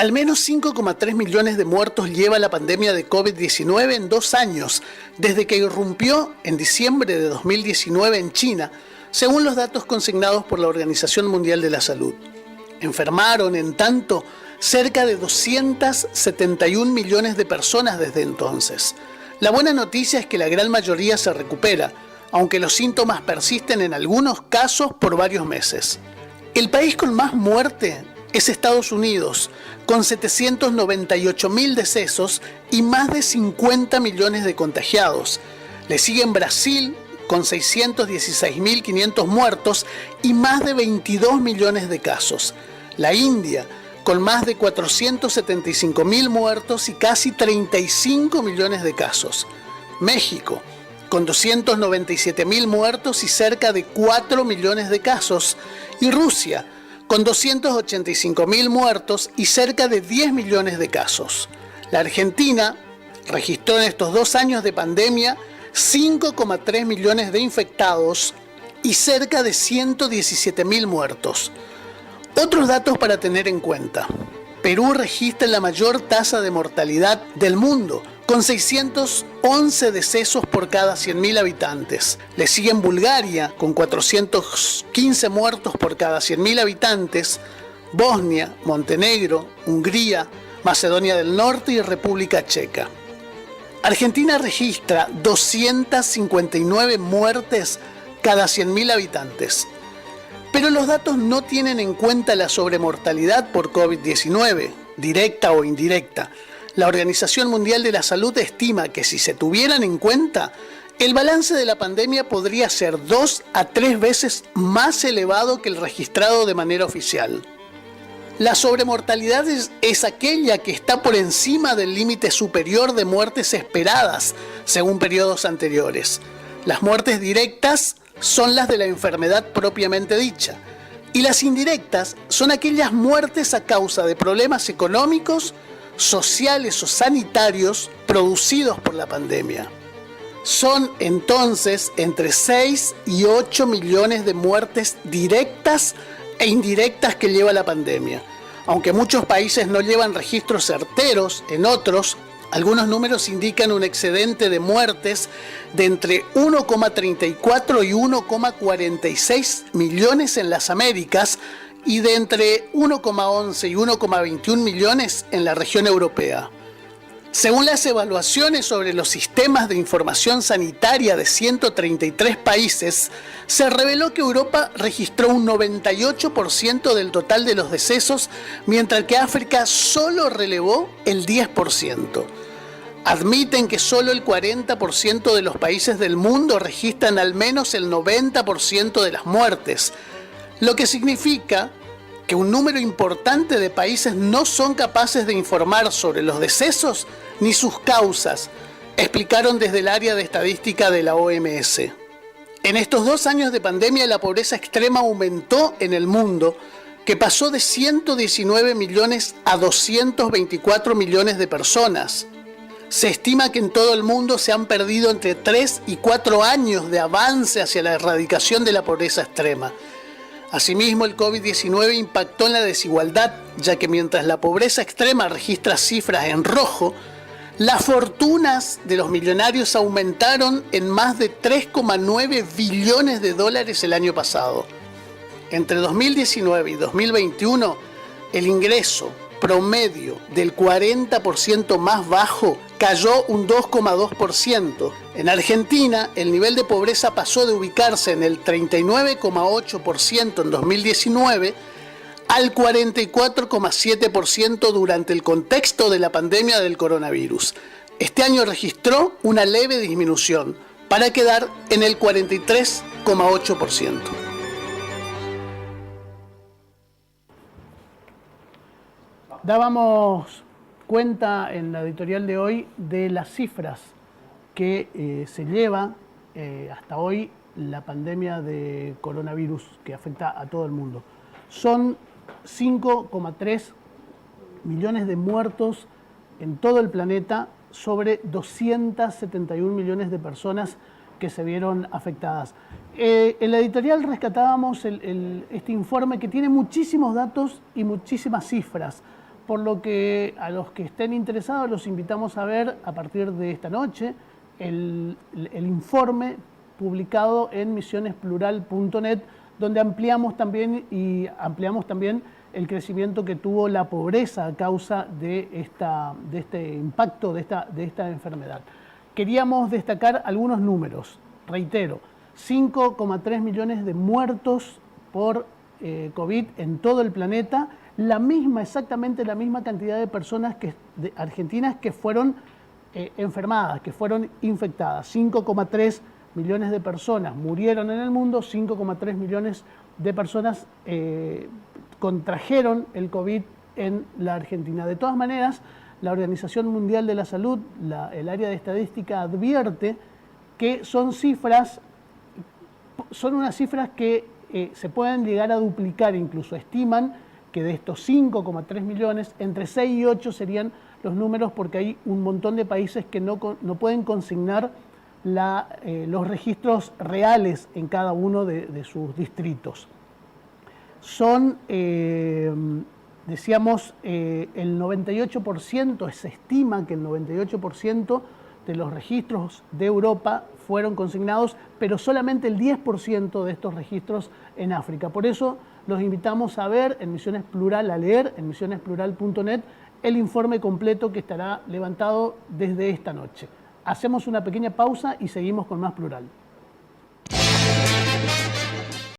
Al menos 5,3 millones de muertos lleva la pandemia de COVID-19 en 2 años, desde que irrumpió en diciembre de 2019 en China, según los datos consignados por la Organización Mundial de la Salud. Enfermaron, en tanto, cerca de 271 millones de personas desde entonces. La buena noticia es que la gran mayoría se recupera, aunque los síntomas persisten en algunos casos por varios meses. El país con más muerte es Estados Unidos, con 798.000 decesos y más de 50 millones de contagiados. Le siguen Brasil, con 616.500 muertos y más de 22 millones de casos. La India, con más de 475.000 muertos y casi 35 millones de casos. México, con 297.000 muertos y cerca de 4 millones de casos. Y Rusia, con 285.000 muertos y cerca de 10 millones de casos. La Argentina registró en estos 2 años de pandemia 5,3 millones de infectados y cerca de 117.000 muertos. Otros datos para tener en cuenta. Perú registra la mayor tasa de mortalidad del mundo, con 611 decesos por cada 100.000 habitantes. Le siguen Bulgaria, con 415 muertos por cada 100.000 habitantes, Bosnia, Montenegro, Hungría, Macedonia del Norte y República Checa. Argentina registra 259 muertes cada 100.000 habitantes. Pero los datos no tienen en cuenta la sobremortalidad por COVID-19, directa o indirecta. La Organización Mundial de la Salud estima que si se tuvieran en cuenta, el balance de la pandemia podría ser 2 a 3 veces más elevado que el registrado de manera oficial. La sobremortalidad es aquella que está por encima del límite superior de muertes esperadas, según periodos anteriores. Las muertes directas son las de la enfermedad propiamente dicha, y las indirectas son aquellas muertes a causa de problemas económicos, sociales o sanitarios producidos por la pandemia. Son entonces entre 6 y 8 millones de muertes directas e indirectas que lleva la pandemia. Aunque muchos países no llevan registros certeros, en otros, algunos números indican un excedente de muertes de entre 1,34 y 1,46 millones en las Américas y de entre 1,11 y 1,21 millones en la región europea. Según las evaluaciones sobre los sistemas de información sanitaria de 133 países, se reveló que Europa registró un 98% del total de los decesos, mientras que África solo relevó el 10%. Admiten que solo el 40% de los países del mundo registran al menos el 90% de las muertes, lo que significa que un número importante de países no son capaces de informar sobre los decesos ni sus causas, explicaron desde el área de estadística de la OMS. En estos 2 años de pandemia, la pobreza extrema aumentó en el mundo, que pasó de 119 millones a 224 millones de personas. Se estima que en todo el mundo se han perdido entre 3 y 4 años de avance hacia la erradicación de la pobreza extrema. Asimismo, el COVID-19 impactó en la desigualdad, ya que mientras la pobreza extrema registra cifras en rojo, las fortunas de los millonarios aumentaron en más de 3,9 billones de dólares el año pasado. Entre 2019 y 2021, el ingreso promedio del 40% más bajo cayó un 2,2%. En Argentina, el nivel de pobreza pasó de ubicarse en el 39,8% en 2019 al 44,7% durante el contexto de la pandemia del coronavirus. Este año registró una leve disminución para quedar en el 43,8%. Dábamos cuenta en la editorial de hoy de las cifras que se lleva hasta hoy la pandemia de coronavirus que afecta a todo el mundo. Son 5,3 millones de muertos en todo el planeta sobre 271 millones de personas que se vieron afectadas. En la editorial rescatábamos este informe que tiene muchísimos datos y muchísimas cifras, por lo que a los que estén interesados los invitamos a ver a partir de esta noche el informe publicado en misionesplural.net, donde ampliamos también el crecimiento que tuvo la pobreza a causa de este impacto de esta enfermedad. Queríamos destacar algunos números. Reitero, 5,3 millones de muertos por COVID en todo el planeta, exactamente la misma cantidad de personas argentinas que fueron enfermadas, que fueron infectadas. 5,3 millones de personas murieron en el mundo, 5,3 millones de personas contrajeron el COVID en la Argentina. De todas maneras, la Organización Mundial de la Salud, el área de estadística, advierte que son unas cifras que se pueden llegar a duplicar, incluso estiman que de estos 5,3 millones, entre 6 y 8 serían los números, porque hay un montón de países que no pueden consignar los registros reales en cada uno de sus distritos. Son, decíamos, el 98%, se estima que el 98% de los registros de Europa fueron consignados, pero solamente el 10% de estos registros en África. Por eso los invitamos a ver en Misiones Plural, a leer en misionesplural.net el informe completo que estará levantado desde esta noche. Hacemos una pequeña pausa y seguimos con más Plural.